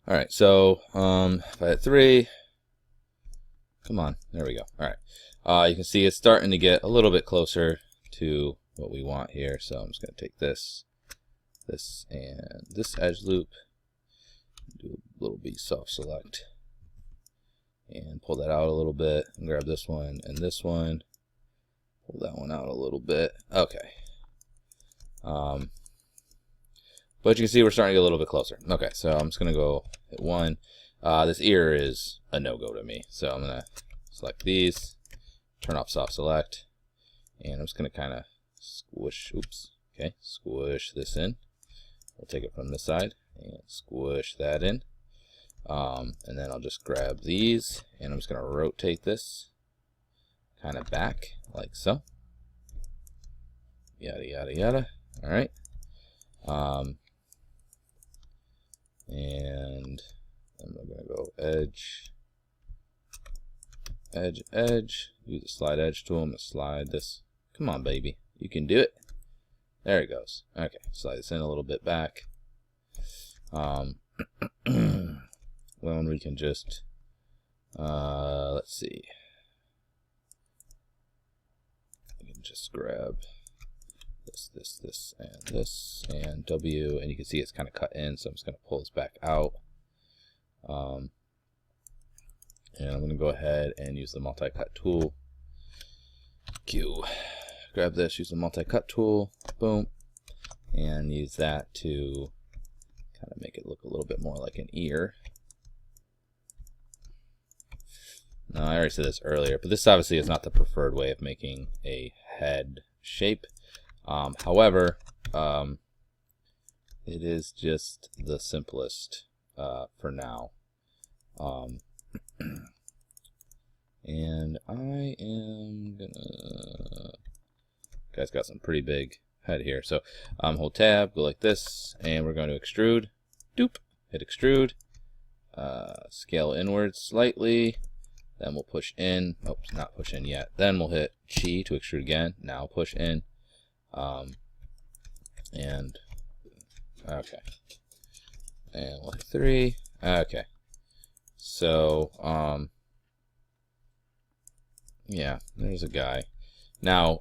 All right, so if I hit 3, come on, there we go. All right, you can see it's starting to get a little bit closer to what we want here. So I'm just going to take this, and this edge loop, do a little B soft select, and pull that out a little bit, and grab this one and this one, pull that one out a little bit. Okay. But you can see we're starting to get a little bit closer. Okay, so I'm just going to go hit 1. This ear is a no-go to me. So I'm going to select these, turn off soft select, and I'm just going to kind of squish, squish this in. We'll take it from this side and squish that in. And then I'll just grab these, and I'm just going to rotate this kind of back like so. Yada, yada, yada. All right. And I'm going to go edge, edge, edge. Use the slide edge tool. I'm going to slide this. Come on, baby. You can do it. There it goes. Okay, slide this in a little bit back. Well, we can just, let's see. We can just grab this, and W, and you can see it's kind of cut in, so I'm just going to pull this back out. And I'm going to go ahead and use the multi-cut tool. Q. Grab this, use the multi-cut tool, boom, and use that to kind of make it look a little bit more like an ear. Now, I already said this earlier, but this obviously is not the preferred way of making a head shape. However, it is just the simplest for now. And I am gonna, guys, got some pretty big head here. So hold tab, go like this, and we're going to extrude. Doop, hit extrude. Scale inwards slightly. Then we'll push in. Oops, not push in yet. Then we'll hit G to extrude again. Now push in. And okay, and we'll hit 3. Okay, so yeah, there's a guy. Now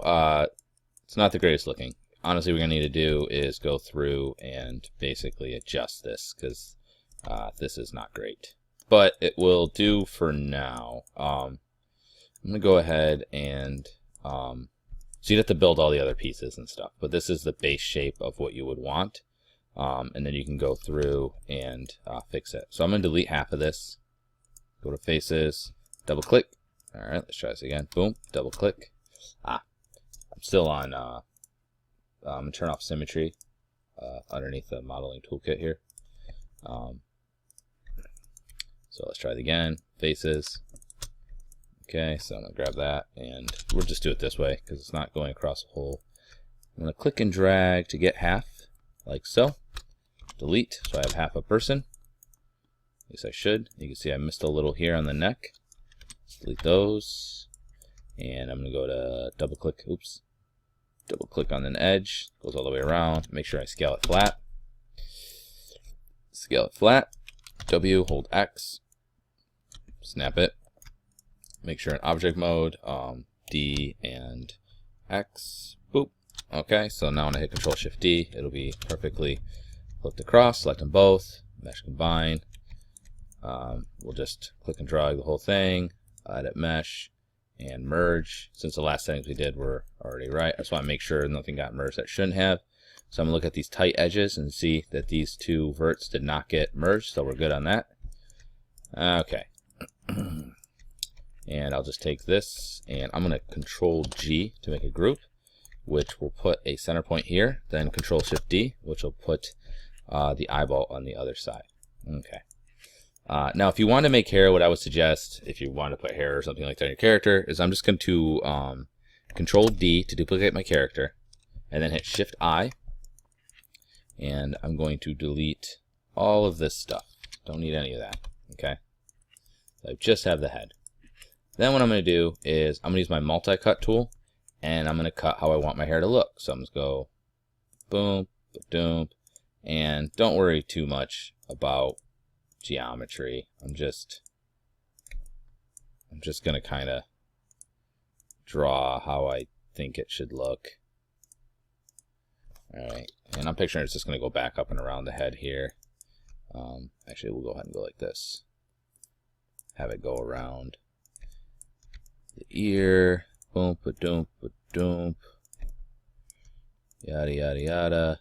it's not the greatest looking. Honestly, what we're gonna need to do is go through and basically adjust this, because this is not great, but it will do for now. I'm gonna go ahead and so you'd have to build all the other pieces and stuff, but this is the base shape of what you would want. And then you can go through and fix it. So I'm going to delete half of this. Go to faces, double click. All right, let's try this again. Boom, double click. I'm still on, I'm going to turn off symmetry underneath the modeling toolkit here. So let's try it again. Faces. Okay, so I'm going to grab that, and we'll just do it this way because it's not going across the whole. I'm going to click and drag to get half, like so. Delete, so I have half a person. At least I should. You can see I missed a little here on the neck. Let's delete those. And I'm going to go to double click, double click on an edge. Goes all the way around. Make sure I scale it flat. Scale it flat. W, hold X. Snap it. Make sure in object mode, D and X, boop. Okay, so now when I hit Control Shift D, it'll be perfectly flipped across. Select them both, mesh combine. We'll just click and drag the whole thing, edit mesh, and merge. Since the last settings we did were already right, I just want to make sure nothing got merged that shouldn't have. So I'm gonna look at these tight edges and see that these two verts did not get merged, so we're good on that. Okay. And I'll just take this, and I'm going to Control G to make a group, which will put a center point here. Then Control Shift D, which will put the eyeball on the other side. Okay. Now, if you want to make hair, what I would suggest, if you want to put hair or something like that on your character, is I'm just going to Control D to duplicate my character, and then hit Shift I, and I'm going to delete all of this stuff. Don't need any of that. Okay. So I just have the head. Then what I'm going to do is I'm going to use my multi-cut tool, and I'm going to cut how I want my hair to look. So I'm just going to go boom, boom, and don't worry too much about geometry. I'm just gonna kind of draw how I think it should look. Alright, and I'm picturing it's just going to go back up and around the head here. Actually, we'll go ahead and go like this. Have it go around the ear. Boom, ba-doom, ba-doom. Yada, yada, yada.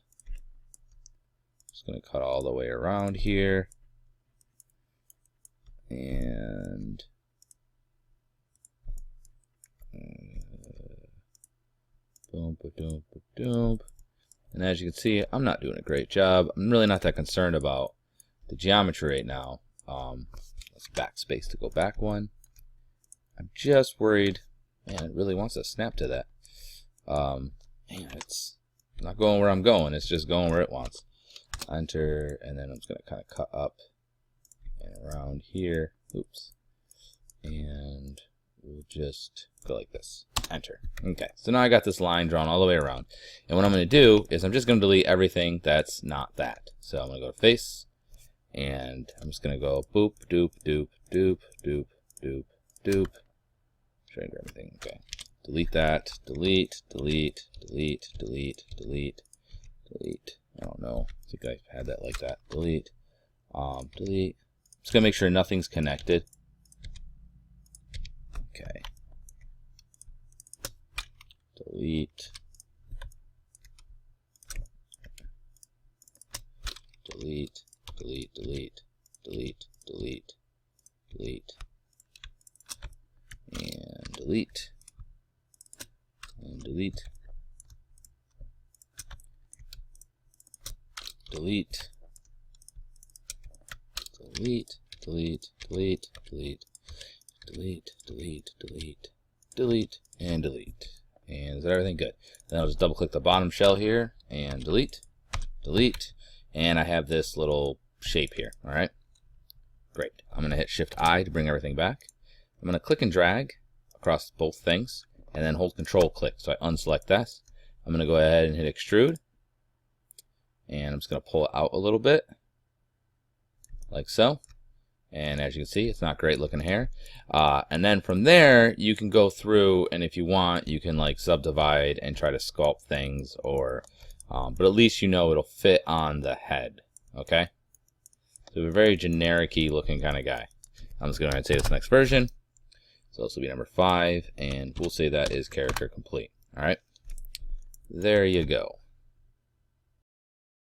Just going to cut all the way around here. And boom, ba-doom, ba-doom. And as you can see, I'm not doing a great job. I'm really not that concerned about the geometry right now. Let's backspace to go back one. I'm just worried. Man, it really wants to snap to that. Man, it's not going where I'm going. It's just going where it wants. Enter, and then I'm just going to kind of cut up and around here. Oops. And we'll just go like this. Enter. Okay, so now I got this line drawn all the way around. And what I'm going to do is I'm just going to delete everything that's not that. So I'm going to go to face, and I'm just going to go boop, doop, doop, doop, doop, doop, doop. Trying to grab everything. Okay. Delete that. Delete, delete, delete, delete, delete, delete. I don't know. I think I had that like that. Delete. Delete. Just going to make sure nothing's connected. Okay. Delete. Delete. Delete. Delete. Delete. Delete. Delete. And delete. And delete. Delete. Delete. Delete. Delete. Delete. Delete. Delete. Delete. Delete. And delete. And is that everything? Good. Then I'll just double click the bottom shell here and delete, delete, and I have this little shape here. All right, great. I'm going to hit Shift I to bring everything back. I'm going to click and drag across both things and then hold Control click. So I unselect this. I'm going to go ahead and hit Extrude, and I'm just going to pull it out a little bit like so. And as you can see, it's not great looking hair. And then from there, you can go through, and if you want, you can like subdivide and try to sculpt things, or, but at least you know it'll fit on the head. Okay. So a very generic-y looking kind of guy. I'm just going to say this next version. So this will be number 5, and we'll say that is character complete. All right. There you go.